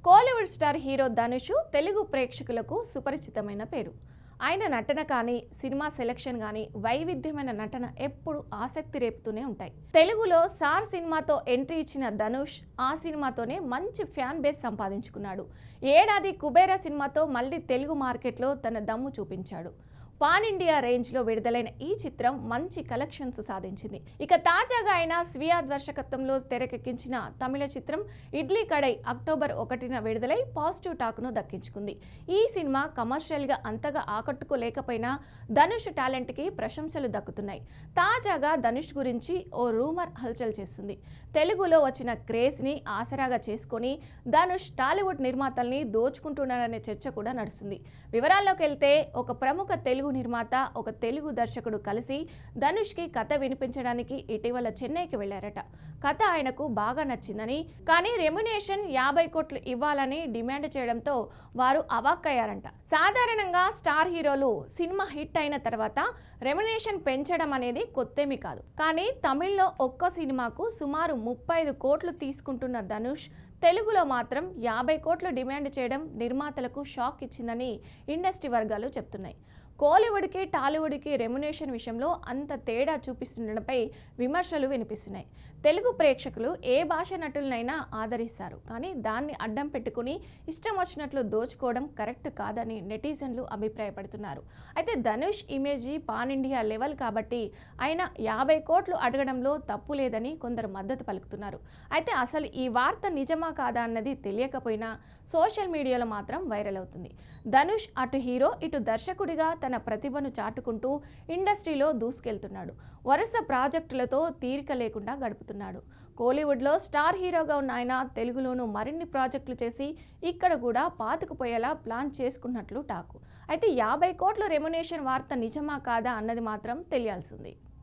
Kollywood star hero Dhanush Telugu ప్రేక్షకులకు సుపరిచితమైన పేరు. ఆయన నటన కానీ సినిమా సెలెక్షన్ కానీ వైవిధ్యమైన నటన ఎప్పుడు ఆసక్తి రేపుతూనే ఉంటాయి. తెలుగులో సార్ సినిమాతో ఎంట్రీ ఇచ్చిన ధనుష్ ఆ సినిమాతోనే మంచి ఫ్యాన్ బేస్ సంపాదించుకున్నాడు. ఏడాది కుబేరా సినిమాతో మళ్ళీ తెలుగు మార్కెట్లో తన దమ్ము చూపించాడు. పాన్ ఇండియా రేంజ్లో విడుదలైన ఈ చిత్రం మంచి కలెక్షన్స్ సాధించింది. ఇక తాజాగా ఆయన స్వీయ దర్శకత్వంలో తెరకెక్కించిన తమిళ చిత్రం ఇడ్లీ కడై అక్టోబర్ 1న విడుదలై పాజిటివ్ టాక్ను దక్కించుకుంది. ఈ సినిమా కమర్షియల్గా అంతగా ఆకట్టుకోలేకపోయినా ధనుష్ టాలెంట్కి ప్రశంసలు దక్కుతున్నాయి. తాజాగా ధనుష్ గురించి ఓ రూమర్ హల్చల్ చేస్తుంది. తెలుగులో వచ్చిన క్రేజ్ని ఆసరాగా చేసుకొని ధనుష్ టాలీవుడ్ నిర్మాతల్ని దోచుకుంటున్నారనే చర్చ కూడా నడుస్తుంది. వివరాల్లోకి వెళ్తే ఒక ప్రముఖ తెలుగు నిర్మాత ఒక తెలుగు దర్శకుడు కలిసి ధనుష్కి కథ వినిపించడానికి ఇటీవల చెన్నైకి వెళ్లారట. కథ ఆయనకు బాగా నచ్చిందని, కానీ రెమ్యునేషన్ 50 కోట్లు ఇవ్వాలని డిమాండ్ చేయడంతో వారు అవాక్కయ్యారంట. సాధారణంగా స్టార్ హీరోలు సినిమా హిట్ అయిన తర్వాత రెమ్యునేషన్ పెంచడం అనేది కొత్తేమీ కాదు. కానీ తమిళ్లో ఒక్క సినిమాకు సుమారు 35 కోట్లు తీసుకుంటున్న ధనుష్ తెలుగులో మాత్రం 50 కోట్లు డిమాండ్ చేయడం నిర్మాతలకు షాక్ ఇచ్చిందని ఇండస్ట్రీ వర్గాలు చెప్తున్నాయి. కోలీవుడ్కి టాలీవుడ్కి రెమ్యునేషన్ విషయంలో అంత తేడా చూపిస్తుండడంపై విమర్శలు వినిపిస్తున్నాయి. తెలుగు ప్రేక్షకులు ఏ భాష నటులనైనా ఆదరిస్తారు, కానీ దాన్ని అడ్డం పెట్టుకుని ఇష్టం వచ్చినట్లు దోచుకోవడం కరెక్ట్ కాదని నెటిజన్లు అభిప్రాయపడుతున్నారు. అయితే Dhanush image pan India level కాబట్టి ఆయన 50 కోట్లు అడగడంలో తప్పు లేదని కొందరు మద్దతు పలుకుతున్నారు. అయితే అసలు ఈ వార్త నిజమా కాదా అన్నది తెలియకపోయినా సోషల్ మీడియాలో మాత్రం వైరల్ అవుతుంది. ధనుష్ అటు హీరో ఇటు దర్శకుడిగా తన ప్రతిభను చాటుకుంటూ ఇండస్ట్రీలో దూసుకెళ్తున్నాడు. వరుస ప్రాజెక్టులతో తీరిక లేకుండా గడుపుతున్నాడు. కోలీవుడ్లో స్టార్ హీరోగా ఉన్న ఆయన తెలుగులోనూ మరిన్ని ప్రాజెక్టులు చేసి ఇక్కడ కూడా పాతుకుపోయేలా ప్లాన్ చేసుకున్నట్లు టాకు. అయితే 50 కోట్ల రెమ్యునేషన్ వార్త నిజమా కాదా అన్నది మాత్రం తెలియాల్సింది.